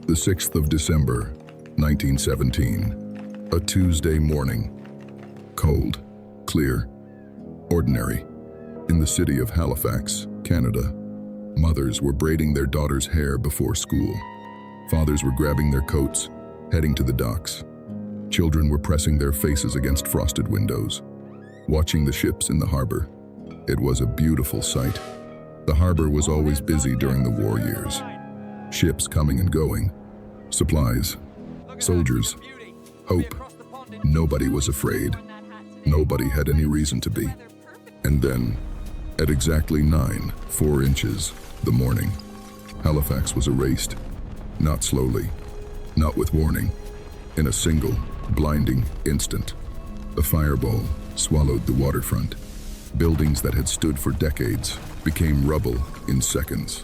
The 6th of December, 1917. A Tuesday morning. Cold, clear, ordinary. In the city of Halifax, Canada, mothers were braiding their daughters' hair before school. Fathers were grabbing their coats, heading to the docks. Children were pressing their faces against frosted windows, watching the ships in the harbor. It was a beautiful sight. The harbor was always busy during the war years. Ships coming and going, supplies, soldiers, hope. Nobody was afraid. Nobody had any reason to be. And then, at exactly 9:04 inches, the morning, Halifax was erased. Not slowly, not with warning. In a single, blinding instant, a fireball swallowed the waterfront. Buildings that had stood for decades became rubble in seconds.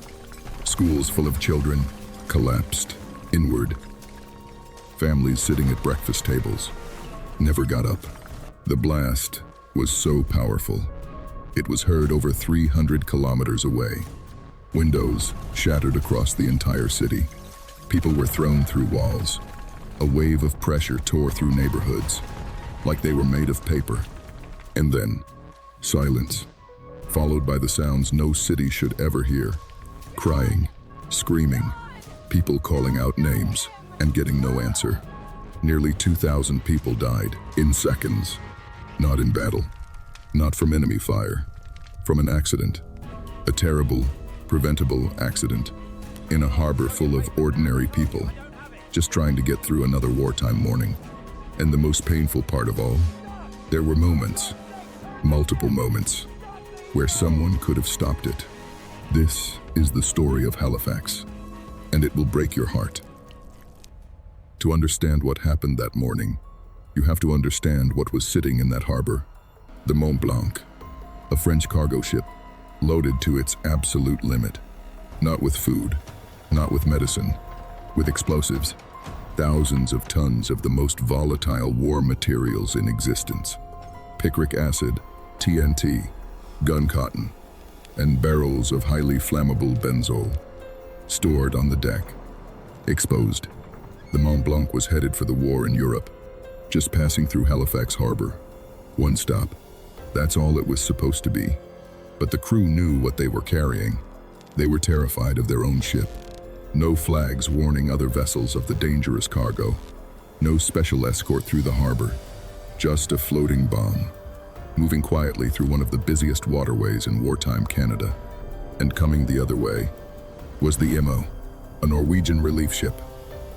Schools full of children collapsed inward. Families sitting at breakfast tables never got up. The blast was so powerful. It was heard over 300 kilometers away. Windows shattered across the entire city. People were thrown through walls. A wave of pressure tore through neighborhoods, like they were made of paper. And then, silence, followed by the sounds no city should ever hear. Crying, screaming, people calling out names and getting no answer. Nearly 2,000 people died in seconds. Not in battle, not from enemy fire, from an accident. A terrible, preventable accident in a harbor full of ordinary people, just trying to get through another wartime morning. And the most painful part of all, there were moments, multiple moments, where someone could have stopped it. This is the story of Halifax, and it will break your heart. To understand what happened that morning, you have to understand what was sitting in that harbor. The Mont-Blanc, a French cargo ship, loaded to its absolute limit. Not with food, not with medicine, with explosives. Thousands of tons of the most volatile war materials in existence. Picric acid, TNT, gun cotton, and barrels of highly flammable benzol, stored on the deck, exposed. The Mont-Blanc was headed for the war in Europe, just passing through Halifax Harbor. One stop. That's all it was supposed to be. But the crew knew what they were carrying. They were terrified of their own ship. No flags warning other vessels of the dangerous cargo. No special escort through the harbor. Just a floating bomb, moving quietly through one of the busiest waterways in wartime Canada. And coming the other way was the Imo, a Norwegian relief ship,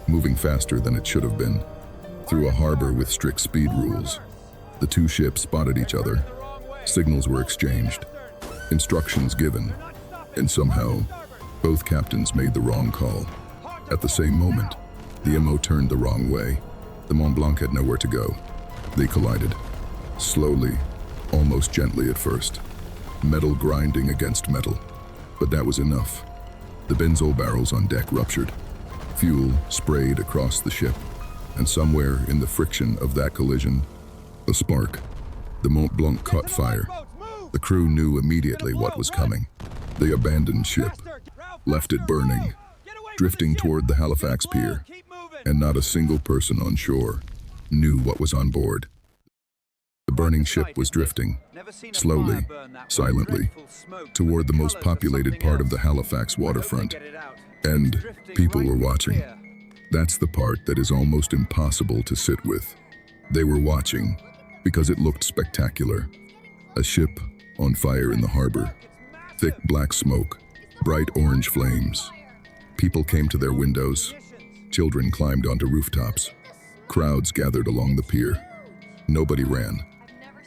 moving faster than it should have been, through a harbor with strict speed rules. The two ships spotted each other. Signals were exchanged, instructions given, and somehow, both captains made the wrong call. At the same moment, the Imo turned the wrong way. The Mont-Blanc had nowhere to go. They collided. Slowly, almost gently at first. Metal grinding against metal. But that was enough. The benzol barrels on deck ruptured. Fuel sprayed across the ship. And somewhere in the friction of that collision, a spark. The Mont-Blanc caught fire. The crew knew immediately what was coming. They abandoned ship, left it burning, drifting toward the Halifax pier, and not a single person on shore knew what was on board. The burning ship was drifting, slowly, silently, toward the most populated part of the Halifax waterfront, and people were watching. That's the part that is almost impossible to sit with. They were watching because it looked spectacular. A ship on fire in the harbor, thick black smoke, bright orange flames. People came to their windows. Children climbed onto rooftops. Crowds gathered along the pier. Nobody ran.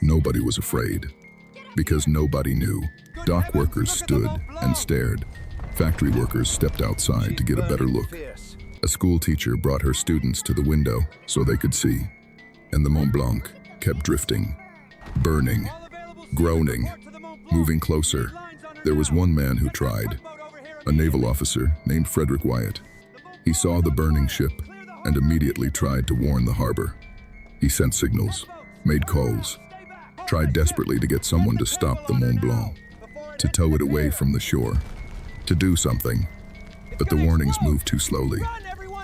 Nobody was afraid. Because nobody knew. Dock workers stood and stared. Factory workers stepped outside to get a better look. A school teacher brought her students to the window so they could see. And the Mont-Blanc kept drifting, burning, groaning, moving closer. There was one man who tried, a naval officer named Frederick Wyatt. He saw the burning ship and immediately tried to warn the harbor. He sent signals, made calls, tried desperately to get someone to stop the Mont-Blanc, to tow it away from the shore, to do something. But the warnings moved too slowly.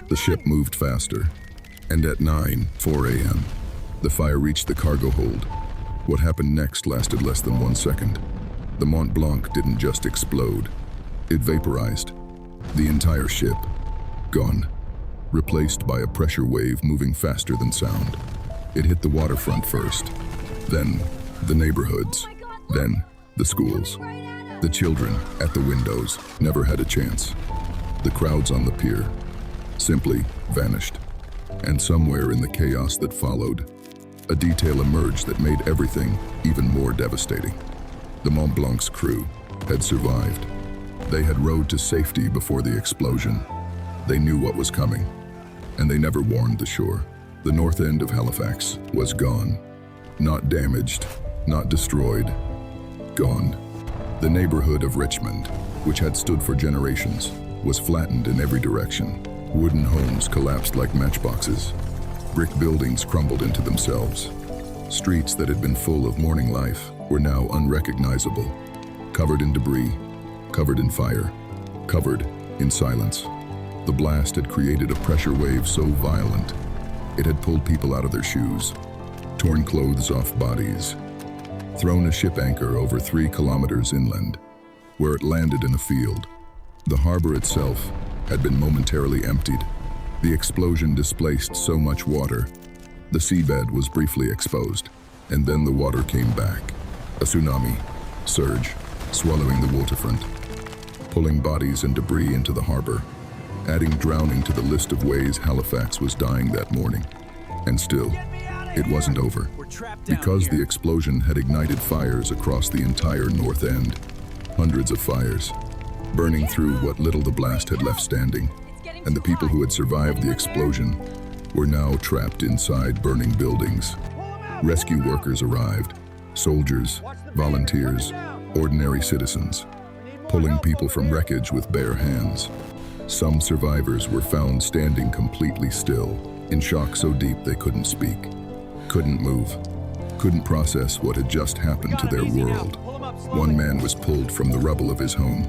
The ship moved faster, and at 9:04 a.m., the fire reached the cargo hold. What happened next lasted less than 1 second. The Mont-Blanc didn't just explode, it vaporized. The entire ship, gone, replaced by a pressure wave moving faster than sound. It hit the waterfront first, then the neighborhoods, then the schools. The children at the windows never had a chance. The crowds on the pier simply vanished. And somewhere in the chaos that followed, a detail emerged that made everything even more devastating. The Mont Blanc's crew had survived. They had rowed to safety before the explosion. They knew what was coming, and they never warned the shore. The north end of Halifax was gone. Not damaged, not destroyed, gone. The neighborhood of Richmond, which had stood for generations, was flattened in every direction. Wooden homes collapsed like matchboxes. Brick buildings crumbled into themselves. Streets that had been full of morning life were now unrecognizable, covered in debris, covered in fire, covered in silence. The blast had created a pressure wave so violent, it had pulled people out of their shoes, torn clothes off bodies, thrown a ship anchor over 3 kilometers inland, where it landed in a field. The harbor itself had been momentarily emptied. The explosion displaced so much water, the seabed was briefly exposed, and then the water came back. A tsunami surge, swallowing the waterfront, pulling bodies and debris into the harbor, adding drowning to the list of ways Halifax was dying that morning. And still, it wasn't over. Because the explosion had ignited fires across the entire north end. Hundreds of fires, burning through what little the blast had left standing. And the people who had survived the explosion were now trapped inside burning buildings. Rescue workers arrived, soldiers, volunteers, ordinary citizens, pulling people from wreckage with bare hands. Some survivors were found standing completely still, in shock so deep they couldn't speak, couldn't move, couldn't process what had just happened to their world. One man was pulled from the rubble of his home.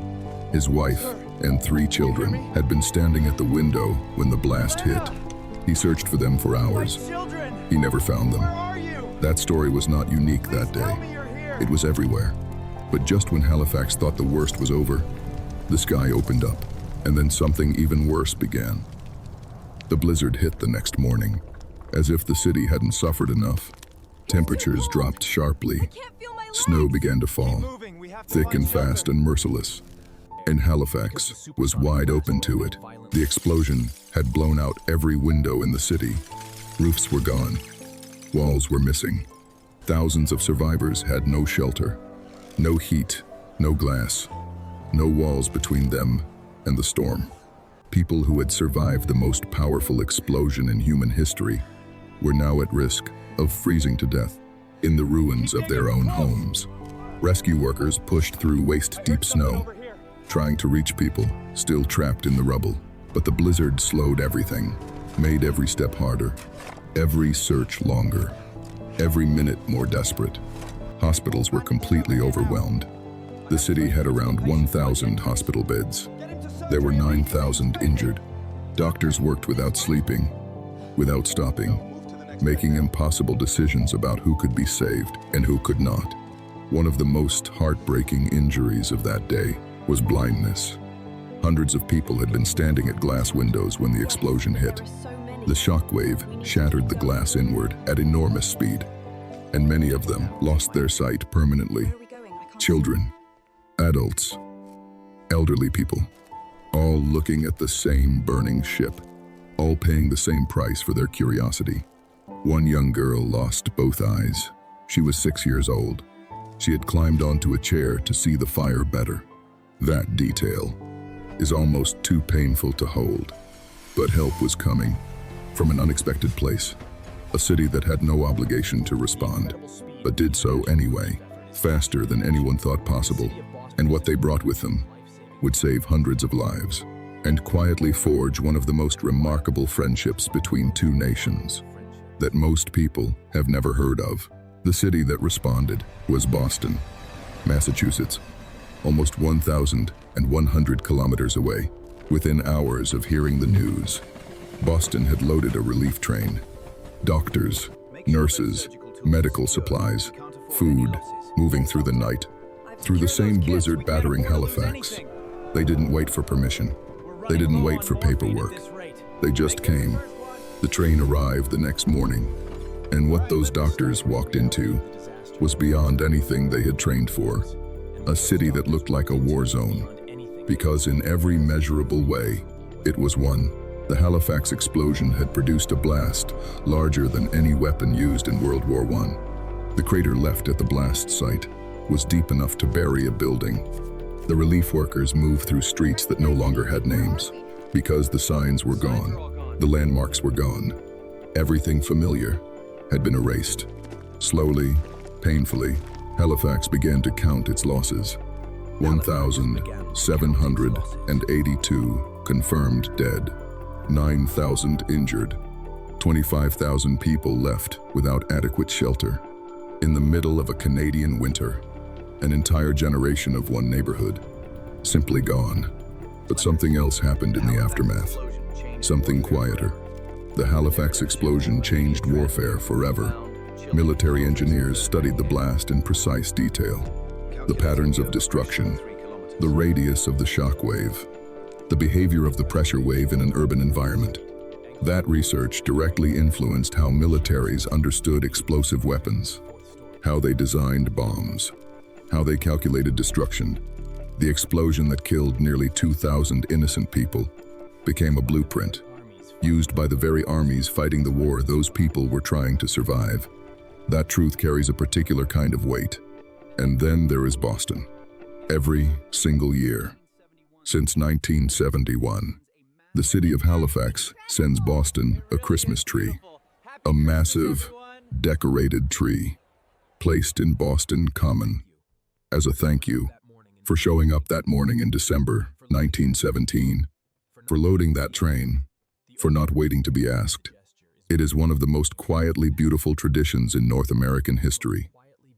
His wife and 3 children had been standing at the window when the blast hit. He searched for them for hours. He never found them. That story was not unique that day. It was everywhere. But just when Halifax thought the worst was over, the sky opened up, and then something even worse began. The blizzard hit the next morning. As if the city hadn't suffered enough, temperatures dropped sharply. Snow began to fall, thick and fast and merciless. And Halifax was wide open to it. The explosion had blown out every window in the city. Roofs were gone. Walls were missing. Thousands of survivors had no shelter, no heat, no glass, no walls between them and the storm. People who had survived the most powerful explosion in human history were now at risk of freezing to death in the ruins of their own homes. Rescue workers pushed through waist-deep snow, trying to reach people still trapped in the rubble. But the blizzard slowed everything, made every step harder, every search longer, every minute more desperate. Hospitals were completely overwhelmed. The city had around 1,000 hospital beds. There were 9,000 injured. Doctors worked without sleeping, without stopping, making impossible decisions about who could be saved and who could not. One of the most heartbreaking injuries of that day was blindness. Hundreds of people had been standing at glass windows when the explosion hit. The shockwave shattered the glass inward at enormous speed, and many of them lost their sight permanently. Children, adults, elderly people, all looking at the same burning ship, all paying the same price for their curiosity. One young girl lost both eyes. She was 6 years old. She had climbed onto a chair to see the fire better. That detail is almost too painful to hold. But help was coming from an unexpected place, a city that had no obligation to respond, but did so anyway, faster than anyone thought possible. And what they brought with them would save hundreds of lives and quietly forge one of the most remarkable friendships between 2 nations that most people have never heard of. The city that responded was Boston, Massachusetts, almost 1,100 kilometers away. Within hours of hearing the news, Boston had loaded a relief train. Doctors, nurses, medical supplies, food, moving through the night, through the same blizzard battering Halifax. They didn't wait for permission. They didn't wait for paperwork. They just came. The train arrived the next morning, and what those doctors walked into was beyond anything they had trained for. A city that looked like a war zone, because in every measurable way, it was one. The Halifax explosion had produced a blast larger than any weapon used in World War I. The crater left at the blast site was deep enough to bury a building. The relief workers moved through streets that no longer had names, because the signs were gone, the landmarks were gone. Everything familiar had been erased. Slowly, painfully, Halifax began to count its losses. 1,782 confirmed dead, 9,000 injured, 25,000 people left without adequate shelter. In the middle of a Canadian winter, an entire generation of one neighborhood, simply gone. But something else happened in the aftermath, something quieter. The Halifax explosion changed warfare forever. Military engineers studied the blast in precise detail. The patterns of destruction, the radius of the shock wave, the behavior of the pressure wave in an urban environment. That research directly influenced how militaries understood explosive weapons, how they designed bombs, how they calculated destruction. The explosion that killed nearly 2,000 innocent people became a blueprint, used by the very armies fighting the war those people were trying to survive. That truth carries a particular kind of weight. And then there is Boston. Every single year, since 1971, the city of Halifax sends Boston a Christmas tree, a massive, decorated tree, placed in Boston Common, as a thank you for showing up that morning in December 1917, for loading that train, for not waiting to be asked. It is one of the most quietly beautiful traditions in North American history,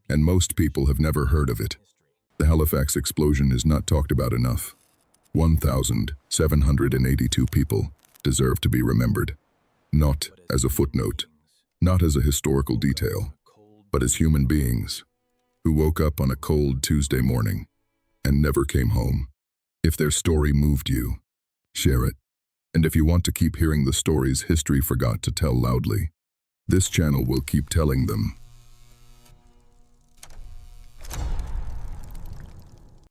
and most people have never heard of it. The Halifax explosion is not talked about enough. 1,782 people deserve to be remembered, not as a footnote, not as a historical detail, but as human beings who woke up on a cold Tuesday morning and never came home. If their story moved you, share it. And if you want to keep hearing the stories history forgot to tell loudly, this channel will keep telling them.